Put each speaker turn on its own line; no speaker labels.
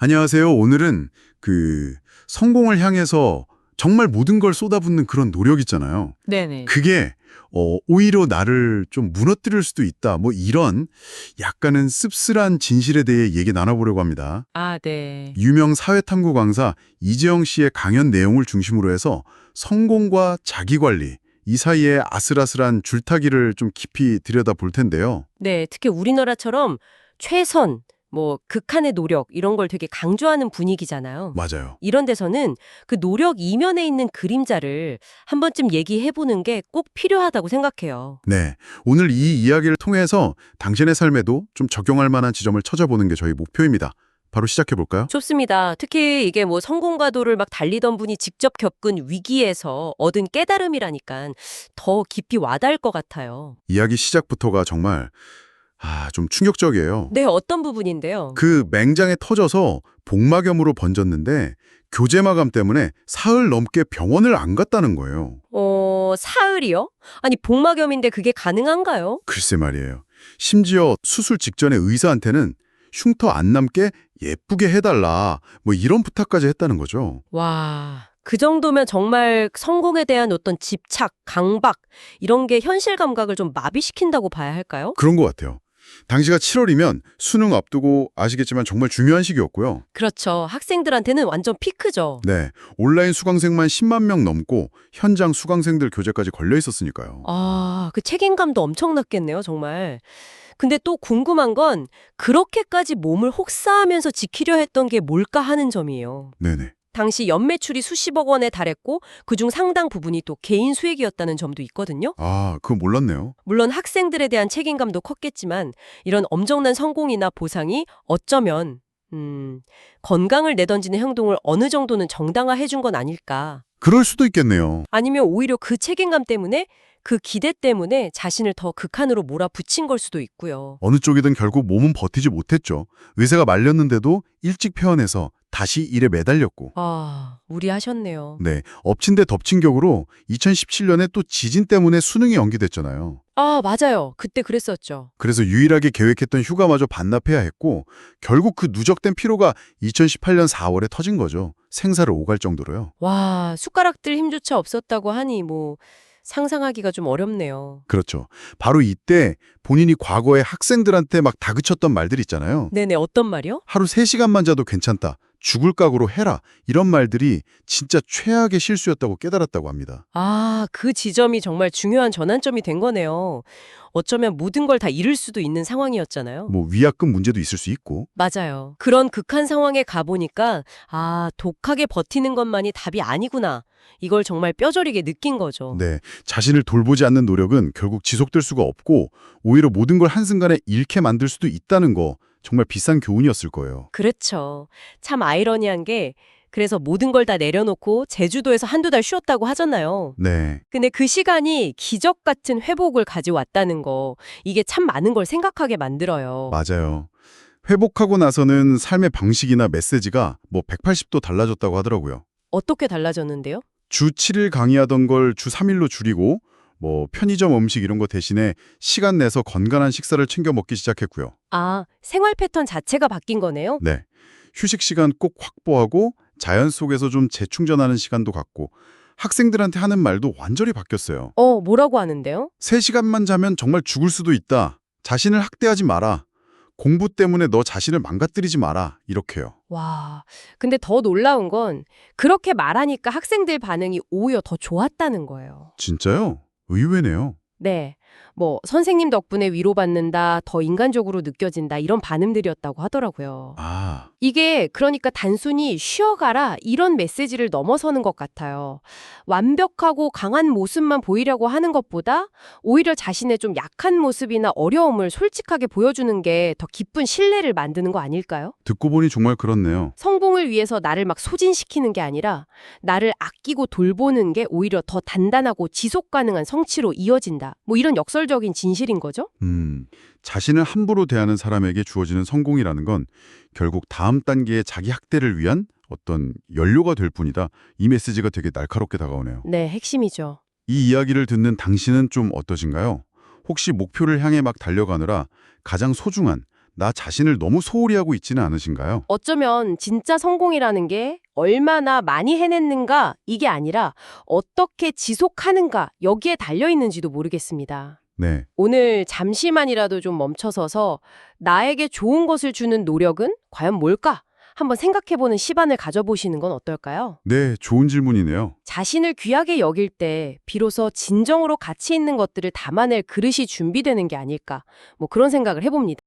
안녕하세요. 오늘은 성공을 향해서 정말 모든 걸 쏟아붓는 그런 노력 있잖아요.
네네.
그게 오히려 나를 좀 무너뜨릴 수도 있다. 뭐 이런 약간은 씁쓸한 진실에 대해 얘기 나눠보려고 합니다.
아, 네.
유명 사회탐구 강사 이재영 씨의 강연 내용을 중심으로 해서 성공과 자기관리, 이 사이의 아슬아슬한 줄타기를 좀 깊이 들여다볼 텐데요.
네, 특히 우리나라처럼 최선, 극한의 노력 이런 걸 되게 강조하는 분위기잖아요.
맞아요.
이런 데서는 그 노력 이면에 있는 그림자를 한 번쯤 얘기해보는 게 꼭 필요하다고 생각해요.
네, 오늘 이 이야기를 통해서 당신의 삶에도 좀 적용할 만한 지점을 찾아보는 게 저희 목표입니다. 바로 시작해볼까요?
좋습니다. 특히 이게 성공과도를 막 달리던 분이 직접 겪은 위기에서 얻은 깨달음이라니까 더 깊이 와닿을 것 같아요.
이야기 시작부터가 정말 좀 충격적이에요.
네, 어떤 부분인데요?
그 맹장에 터져서 복막염으로 번졌는데 교제 마감 때문에 사흘 넘게 병원을 안 갔다는 거예요.
사흘이요? 아니, 복막염인데 그게 가능한가요?
글쎄 말이에요. 심지어 수술 직전에 의사한테는 흉터 안 남게 예쁘게 해달라 뭐 이런 부탁까지 했다는 거죠.
와, 그 정도면 정말 성공에 대한 어떤 집착, 강박, 이런 게 현실 감각을 좀 마비시킨다고 봐야 할까요?
그런 것 같아요. 당시가 7월이면 수능 앞두고 아시겠지만 정말 중요한 시기였고요.
그렇죠. 학생들한테는 완전 피크죠.
네, 온라인 수강생만 10만 명 넘고 현장 수강생들 교재까지 걸려 있었으니까요.
아, 그 책임감도 엄청났겠네요, 정말. 근데 또 궁금한 건 그렇게까지 몸을 혹사하면서 지키려 했던 게 뭘까 하는 점이에요.
네네.
당시 연매출이 수십억 원에 달했고 그중 상당 부분이 또 개인 수익이었다는 점도 있거든요.
그거 몰랐네요.
물론 학생들에 대한 책임감도 컸겠지만 이런 엄청난 성공이나 보상이 어쩌면 건강을 내던지는 행동을 어느 정도는 정당화해 준 건 아닐까.
그럴 수도 있겠네요.
아니면 오히려 그 책임감 때문에 그 기대 때문에 자신을 더 극한으로 몰아붙인 걸 수도 있고요.
어느 쪽이든 결국 몸은 버티지 못했죠. 의사가 말렸는데도 일찍 퇴원해서 다시 일에 매달렸고.
아, 무리하셨네요.
네, 엎친 데 덮친 격으로 2017년에 또 지진 때문에 수능이 연기됐잖아요.
아, 맞아요. 그때 그랬었죠.
그래서 유일하게 계획했던 휴가마저 반납해야 했고 결국 그 누적된 피로가 2018년 4월에 터진 거죠. 생사를 오갈 정도로요.
와, 숟가락들 힘조차 없었다고 하니 상상하기가 좀 어렵네요.
그렇죠. 바로 이때 본인이 과거에 학생들한테 막 다그쳤던 말들 있잖아요.
네네, 어떤 말이요?
하루 3시간만 자도 괜찮다. 죽을 각오로 해라. 이런 말들이 진짜 최악의 실수였다고 깨달았다고 합니다.
아, 그 지점이 정말 중요한 전환점이 된 거네요. 어쩌면 모든 걸 다 잃을 수도 있는 상황이었잖아요.
뭐 위약금 문제도 있을 수 있고.
맞아요. 그런 극한 상황에 가보니까 독하게 버티는 것만이 답이 아니구나. 이걸 정말 뼈저리게 느낀 거죠.
네, 자신을 돌보지 않는 노력은 결국 지속될 수가 없고 오히려 모든 걸 한순간에 잃게 만들 수도 있다는 거 정말 비싼 교훈이었을 거예요.
그렇죠. 참 아이러니한 게 그래서 모든 걸 다 내려놓고 제주도에서 한두 달 쉬었다고 하잖아요.
네,
근데 그 시간이 기적 같은 회복을 가져왔다는 거, 이게 참 많은 걸 생각하게 만들어요.
맞아요. 회복하고 나서는 삶의 방식이나 메시지가 뭐 180도 달라졌다고 하더라고요.
어떻게 달라졌는데요?
주 7일 강의하던 걸 주 3일로 줄이고 뭐 편의점 음식 이런 거 대신에 시간 내서 건강한 식사를 챙겨 먹기 시작했고요.
아, 생활 패턴 자체가 바뀐 거네요?
네. 휴식 시간 꼭 확보하고 자연 속에서 좀 재충전하는 시간도 갖고 학생들한테 하는 말도 완전히 바뀌었어요.
뭐라고 하는데요?
3시간만 자면 정말 죽을 수도 있다. 자신을 학대하지 마라. 공부 때문에 너 자신을 망가뜨리지 마라. 이렇게요.
와, 근데 더 놀라운 건 그렇게 말하니까 학생들 반응이 오히려 더 좋았다는 거예요.
진짜요? 의외네요.
네. 선생님 덕분에 위로받는다, 더 인간적으로 느껴진다, 이런 반응들이었다고 하더라고요. 이게 그러니까 단순히 쉬어가라 이런 메시지를 넘어서는 것 같아요. 완벽하고 강한 모습만 보이려고 하는 것보다 오히려 자신의 좀 약한 모습이나 어려움을 솔직하게 보여주는 게 더 깊은 신뢰를 만드는 거 아닐까요?
듣고 보니 정말 그렇네요.
성공을 위해서 나를 막 소진시키는 게 아니라 나를 아끼고 돌보는 게 오히려 더 단단하고 지속 가능한 성취로 이어진다. 이런 역설적인 진실인 거죠?
자신을 함부로 대하는 사람에게 주어지는 성공이라는 건 결국 다음 단계의 자기 학대를 위한 어떤 연료가 될 뿐이다. 이 메시지가 되게 날카롭게 다가오네요.
네, 핵심이죠.
이 이야기를 듣는 당신은 좀 어떠신가요? 혹시 목표를 향해 막 달려가느라 가장 소중한 나 자신을 너무 소홀히 하고 있지는 않으신가요?
어쩌면 진짜 성공이라는 게 얼마나 많이 해냈는가 이게 아니라 어떻게 지속하는가 여기에 달려 있는지도 모르겠습니다.
네.
오늘 잠시만이라도 좀 멈춰서서 나에게 좋은 것을 주는 노력은 과연 뭘까? 한번 생각해보는 시간을 가져보시는 건 어떨까요?
네, 좋은 질문이네요.
자신을 귀하게 여길 때 비로소 진정으로 가치 있는 것들을 담아낼 그릇이 준비되는 게 아닐까, 그런 생각을 해봅니다.